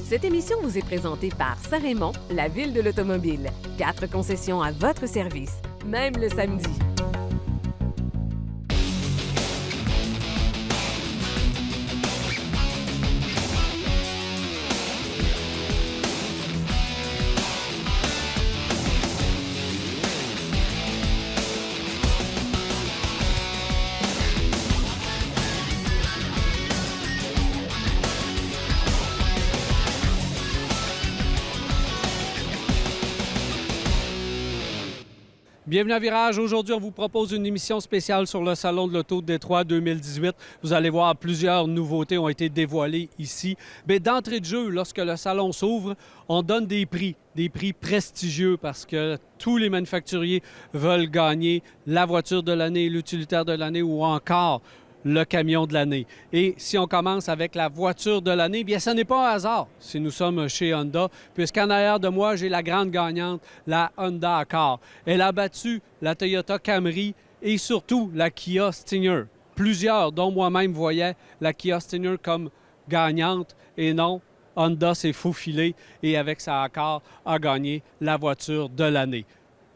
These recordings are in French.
Cette émission vous est présentée par Saint-Raymond, la ville de l'automobile. 4 concessions à votre service, même le samedi. Bienvenue à Virage. Aujourd'hui, on vous propose une émission spéciale sur le Salon de l'Auto de Détroit 2018. Vous allez voir, plusieurs nouveautés ont été dévoilées ici. Mais d'entrée de jeu, lorsque le salon s'ouvre, on donne des prix prestigieux parce que tous les manufacturiers veulent gagner la voiture de l'année, l'utilitaire de l'année ou encore le camion de l'année. Et si on commence avec la voiture de l'année, bien, ce n'est pas un hasard si nous sommes chez Honda, puisqu'en arrière de moi, j'ai la grande gagnante, la Honda Accord. Elle a battu la Toyota Camry et surtout la Kia Stinger. Plusieurs, dont moi-même, voyaient la Kia Stinger comme gagnante et non, Honda s'est faufilé et avec sa Accord a gagné la voiture de l'année.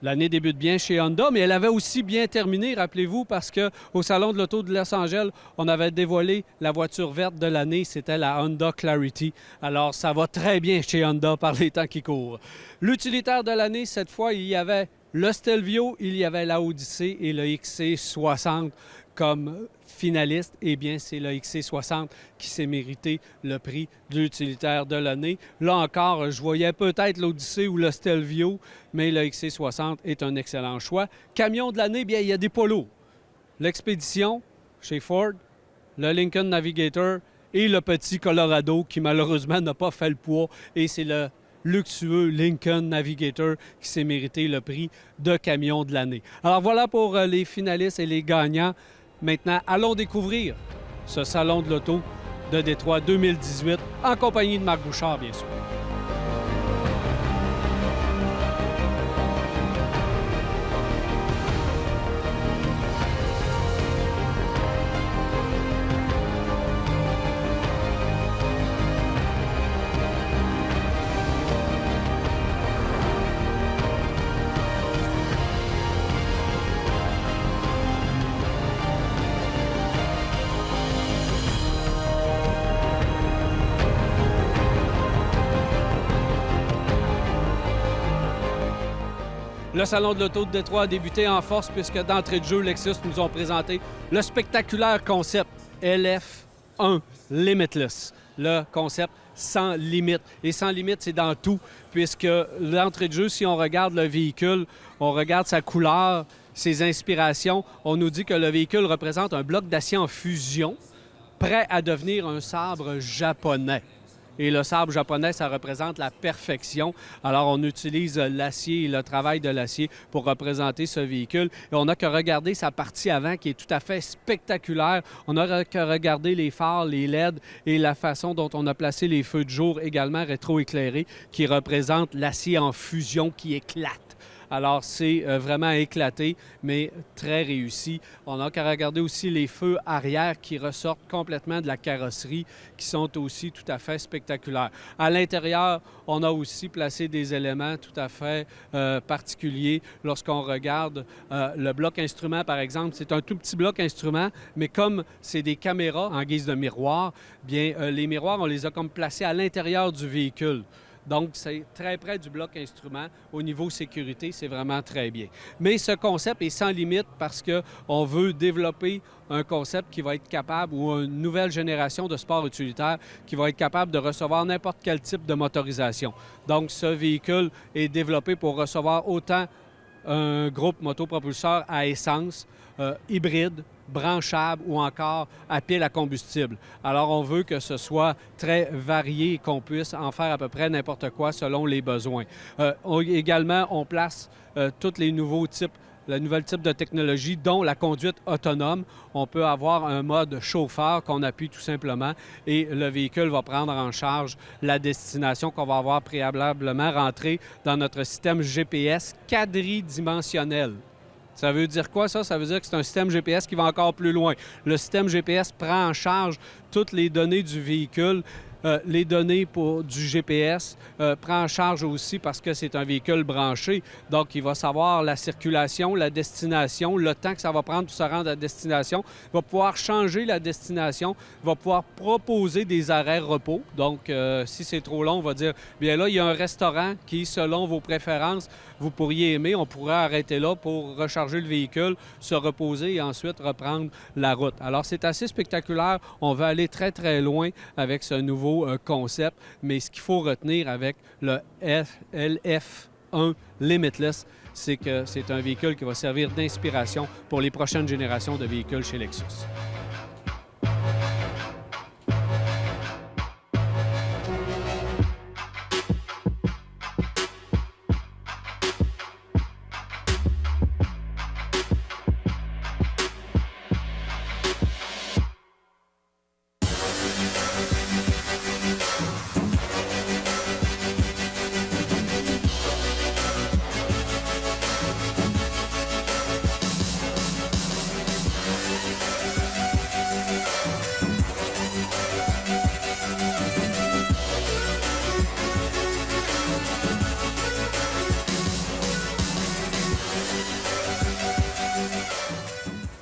L'année débute bien chez Honda, mais elle avait aussi bien terminé, rappelez-vous, parce qu'au Salon de l'Auto de Los Angeles, on avait dévoilé la voiture verte de l'année, c'était la Honda Clarity. Alors, ça va très bien chez Honda par les temps qui courent. L'utilitaire de l'année, cette fois, il y avait le Stelvio, il y avait la Odyssey et le XC60 comme finaliste. Eh bien, c'est le XC60 qui s'est mérité le prix de l'utilitaire de l'année. Là encore, je voyais peut-être l'Odyssey ou le Stelvio, mais le XC60 est un excellent choix. Camion de l'année, bien, il y a des polos. L'Expédition chez Ford, le Lincoln Navigator et le petit Colorado qui, malheureusement, n'a pas fait le poids. Et c'est le luxueux Lincoln Navigator qui s'est mérité le prix de camion de l'année. Alors voilà pour les finalistes et les gagnants. Maintenant, allons découvrir ce Salon de l'Auto de Détroit 2018 en compagnie de Marc Bouchard, bien sûr. Le Salon de l'Auto de Détroit a débuté en force puisque d'entrée de jeu, Lexus nous ont présenté le spectaculaire concept LF1 Limitless. Le concept sans limite. Et sans limite, c'est dans tout, puisque l'entrée de jeu, si on regarde le véhicule, on regarde sa couleur, ses inspirations, on nous dit que le véhicule représente un bloc d'acier en fusion, prêt à devenir un sabre japonais. Et le sabre japonais, ça représente la perfection. Alors, on utilise l'acier et le travail de l'acier pour représenter ce véhicule. Et on n'a que regarder sa partie avant qui est tout à fait spectaculaire. On n'a que regarder les phares, les LED et la façon dont on a placé les feux de jour également rétroéclairés qui représentent l'acier en fusion qui éclate. Alors, c'est vraiment éclaté, mais très réussi. On n'a qu'à regarder aussi les feux arrière qui ressortent complètement de la carrosserie, qui sont aussi tout à fait spectaculaires. À l'intérieur, on a aussi placé des éléments tout à fait particuliers. Lorsqu'on regarde le bloc instrument, par exemple, c'est un tout petit bloc instrument, mais comme c'est des caméras en guise de miroir, bien, les miroirs, on les a comme placés à l'intérieur du véhicule. Donc, c'est très près du bloc instrument. Au niveau sécurité, c'est vraiment très bien. Mais ce concept est sans limite parce qu'on veut développer un concept qui va être capable, ou une nouvelle génération de sport utilitaire qui va être capable de recevoir n'importe quel type de motorisation. Donc, ce véhicule est développé pour recevoir autant un groupe motopropulseur à essence, hybride, branchable ou encore à pile à combustible. Alors, on veut que ce soit très varié et qu'on puisse en faire à peu près n'importe quoi selon les besoins. Également, on place tous les nouveaux types, le nouvel type de technologie, dont la conduite autonome. On peut avoir un mode chauffeur qu'on appuie tout simplement et le véhicule va prendre en charge la destination qu'on va avoir préalablement rentrée dans notre système GPS quadridimensionnel. Ça veut dire quoi, ça? Ça veut dire que c'est un système GPS qui va encore plus loin. Le système GPS prend en charge toutes les données du véhicule les données du GPS, prend en charge aussi parce que c'est un véhicule branché. Donc, il va savoir la circulation, la destination, le temps que ça va prendre pour se rendre à la destination. Il va pouvoir changer la destination, il va pouvoir proposer des arrêts repos. Donc, si c'est trop long, on va dire, bien là, il y a un restaurant qui, selon vos préférences, vous pourriez aimer. On pourrait arrêter là pour recharger le véhicule, se reposer et ensuite reprendre la route. Alors, c'est assez spectaculaire. On va aller très, très loin avec ce nouveau concept. Mais ce qu'il faut retenir avec le LF1 Limitless, c'est que c'est un véhicule qui va servir d'inspiration pour les prochaines générations de véhicules chez Lexus.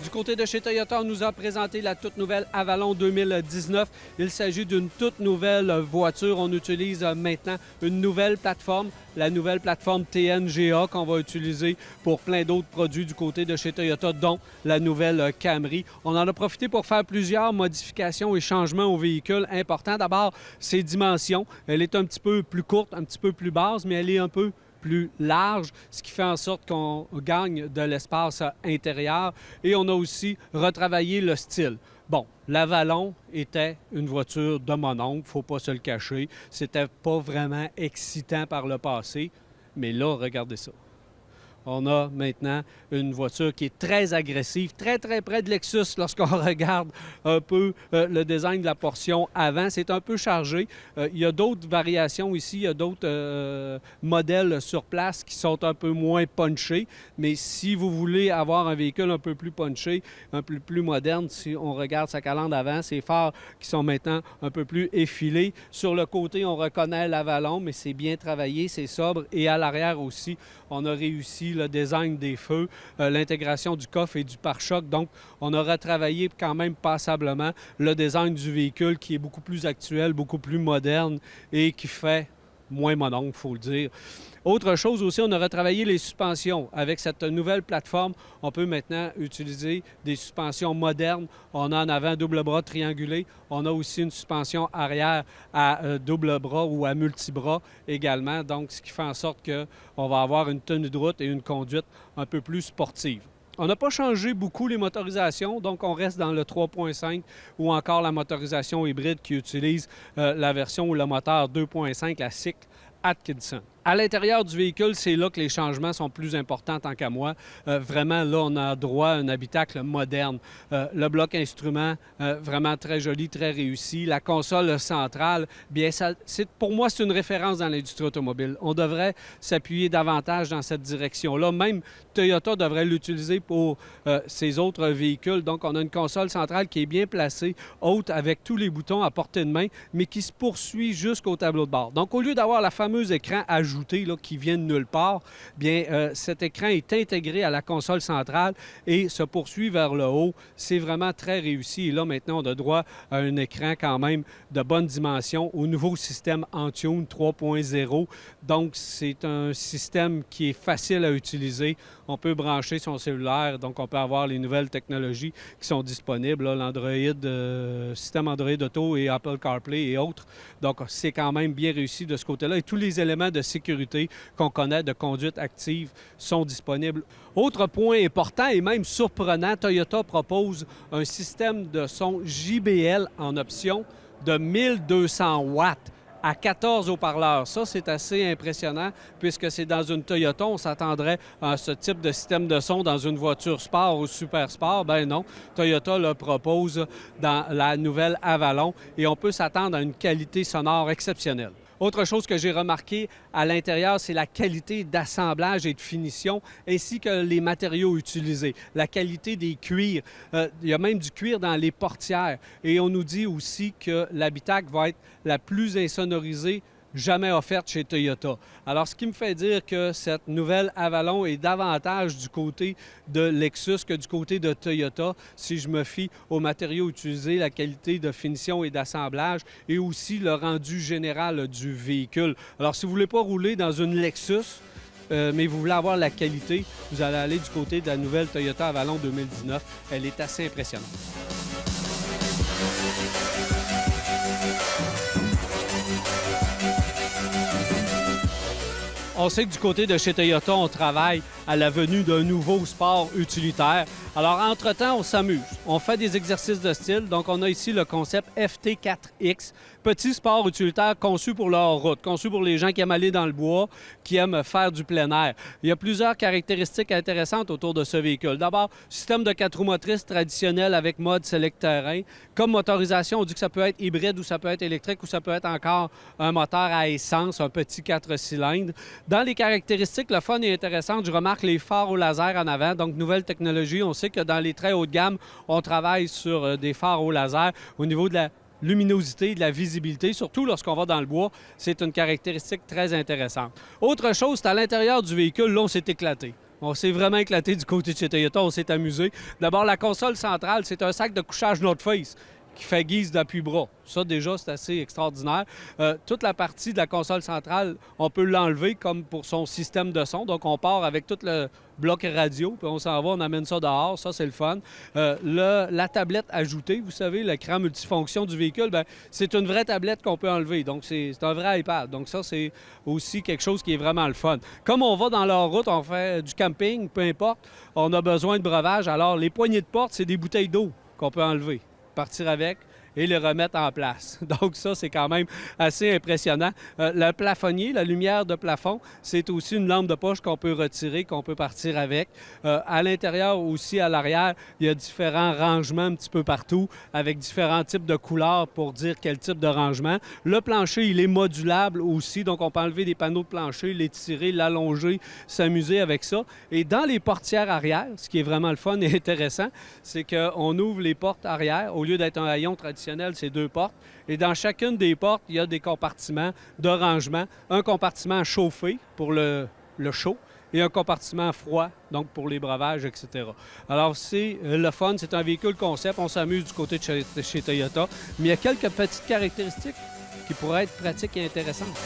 Du côté de chez Toyota, on nous a présenté la toute nouvelle Avalon 2019. Il s'agit d'une toute nouvelle voiture. On utilise maintenant une nouvelle plateforme, la nouvelle plateforme TNGA qu'on va utiliser pour plein d'autres produits du côté de chez Toyota, dont la nouvelle Camry. On en a profité pour faire plusieurs modifications et changements au véhicule importants. D'abord, ses dimensions. Elle est un petit peu plus courte, un petit peu plus basse, mais elle est un peu plus large, ce qui fait en sorte qu'on gagne de l'espace intérieur. Et on a aussi retravaillé le style. Bon, l'Avalon était une voiture de mon oncle, il ne faut pas se le cacher. C'était pas vraiment excitant par le passé, mais là, regardez ça. On a maintenant une voiture qui est très agressive, très, très près de Lexus lorsqu'on regarde un peu le design de la portion avant. C'est un peu chargé. Il y a d'autres variations ici, il y a d'autres modèles sur place qui sont un peu moins punchés. Mais si vous voulez avoir un véhicule un peu plus punché, un peu plus moderne, si on regarde sa calandre avant, ses phares qui sont maintenant un peu plus effilés. Sur le côté, on reconnaît l'Avalon, mais c'est bien travaillé, c'est sobre. Et à l'arrière aussi, on a réussi le design des feux, l'intégration du coffre et du pare-choc. Donc, on a retravaillé quand même passablement le design du véhicule qui est beaucoup plus actuel, beaucoup plus moderne et qui fait moins mon oncle, il faut le dire. Autre chose aussi, on a retravaillé les suspensions. Avec cette nouvelle plateforme, on peut maintenant utiliser des suspensions modernes. On a en avant double bras triangulé. On a aussi une suspension arrière à double bras ou à multibras également. Donc, ce qui fait en sorte qu'on va avoir une tenue de route et une conduite un peu plus sportive. On n'a pas changé beaucoup les motorisations, donc on reste dans le 3.5 ou encore la motorisation hybride qui utilise la version ou le moteur 2.5, la cycle Atkinson. À l'intérieur du véhicule, c'est là que les changements sont plus importants tant qu'à moi. Vraiment, là, on a droit à un habitacle moderne. Le bloc instrument, vraiment très joli, très réussi. La console centrale, bien, pour moi, c'est une référence dans l'industrie automobile. On devrait s'appuyer davantage dans cette direction-là. Même Toyota devrait l'utiliser pour ses autres véhicules. Donc, on a une console centrale qui est bien placée, haute, avec tous les boutons à portée de main, mais qui se poursuit jusqu'au tableau de bord. Donc, au lieu d'avoir la fameuse écran ajouté, là, qui vient de nulle part, bien, cet écran est intégré à la console centrale et se poursuit vers le haut. C'est vraiment très réussi. Et là, maintenant, on a droit à un écran quand même de bonne dimension au nouveau système Entune 3.0. Donc, c'est un système qui est facile à utiliser. On peut brancher son cellulaire, donc on peut avoir les nouvelles technologies qui sont disponibles, l'Android, système Android Auto et Apple CarPlay et autres. Donc, c'est quand même bien réussi de ce côté-là. Et tous les éléments de sécurité qu'on connaît de conduite active sont disponibles. Autre point important et même surprenant, Toyota propose un système de son JBL en option de 1200 watts à 14 haut-parleurs. Ça, c'est assez impressionnant puisque c'est dans une Toyota. On s'attendrait à ce type de système de son dans une voiture sport ou super sport. Ben non, Toyota le propose dans la nouvelle Avalon et on peut s'attendre à une qualité sonore exceptionnelle. Autre chose que j'ai remarqué à l'intérieur, c'est la qualité d'assemblage et de finition, ainsi que les matériaux utilisés, la qualité des cuirs. Il y a même du cuir dans les portières. Et on nous dit aussi que l'habitacle va être la plus insonorisée jamais offerte chez Toyota. Alors, ce qui me fait dire que cette nouvelle Avalon est davantage du côté de Lexus que du côté de Toyota, si je me fie aux matériaux utilisés, la qualité de finition et d'assemblage et aussi le rendu général du véhicule. Alors, si vous ne voulez pas rouler dans une Lexus, mais vous voulez avoir la qualité, vous allez aller du côté de la nouvelle Toyota Avalon 2019. Elle est assez impressionnante. On sait que du côté de chez Toyota, on travaille à la venue d'un nouveau sport utilitaire. Alors, entre-temps, on s'amuse. On fait des exercices de style. Donc, on a ici le concept FT4X, petit sport utilitaire conçu pour la route, conçu pour les gens qui aiment aller dans le bois, qui aiment faire du plein air. Il y a plusieurs caractéristiques intéressantes autour de ce véhicule. D'abord, système de 4 roues motrices traditionnel avec mode Select Terrain. Comme motorisation, on dit que ça peut être hybride ou ça peut être électrique ou ça peut être encore un moteur à essence, un petit 4 cylindres. Dans les caractéristiques, le fun est intéressant. Je remarque les phares au laser en avant, donc nouvelle technologie. On sait que dans les très haut de gamme, on travaille sur des phares au laser au niveau de la luminosité, de la visibilité, surtout lorsqu'on va dans le bois. C'est une caractéristique très intéressante. Autre chose, c'est à l'intérieur du véhicule, là, on s'est éclaté. On s'est vraiment éclaté du côté de chez Toyota, on s'est amusé. D'abord, la console centrale, c'est un sac de couchage North Face qui fait guise d'appui-bras. Ça, déjà, c'est assez extraordinaire. Toute la partie de la console centrale, on peut l'enlever comme pour son système de son. Donc, on part avec tout le bloc radio, puis on s'en va, on amène ça dehors. Ça, c'est le fun. La tablette ajoutée, vous savez, l'écran multifonction du véhicule, bien, c'est une vraie tablette qu'on peut enlever. Donc, c'est un vrai iPad. Donc, ça, c'est aussi quelque chose qui est vraiment le fun. Comme on va dans leur route, on fait du camping, peu importe, on a besoin de breuvage. Alors, les poignées de porte, c'est des bouteilles d'eau qu'on peut enlever, partir avec et les remettre en place. Donc ça, c'est quand même assez impressionnant. Le plafonnier, la lumière de plafond, c'est aussi une lampe de poche qu'on peut retirer, qu'on peut partir avec. À l'intérieur aussi, à l'arrière, il y a différents rangements un petit peu partout avec différents types de couleurs pour dire quel type de rangement. Le plancher, il est modulable aussi, donc on peut enlever des panneaux de plancher, l'étirer, l'allonger, s'amuser avec ça. Et dans les portières arrière, ce qui est vraiment le fun et intéressant, c'est qu'on ouvre les portes arrière. Au lieu d'être un haillon traditionnel, c'est 2 portes. Et dans chacune des portes, il y a des compartiments de rangement. Un compartiment chauffé pour le chaud et un compartiment froid, donc pour les breuvages, etc. Alors, c'est le fun. C'est un véhicule concept. On s'amuse du côté de chez Toyota. Mais il y a quelques petites caractéristiques qui pourraient être pratiques et intéressantes.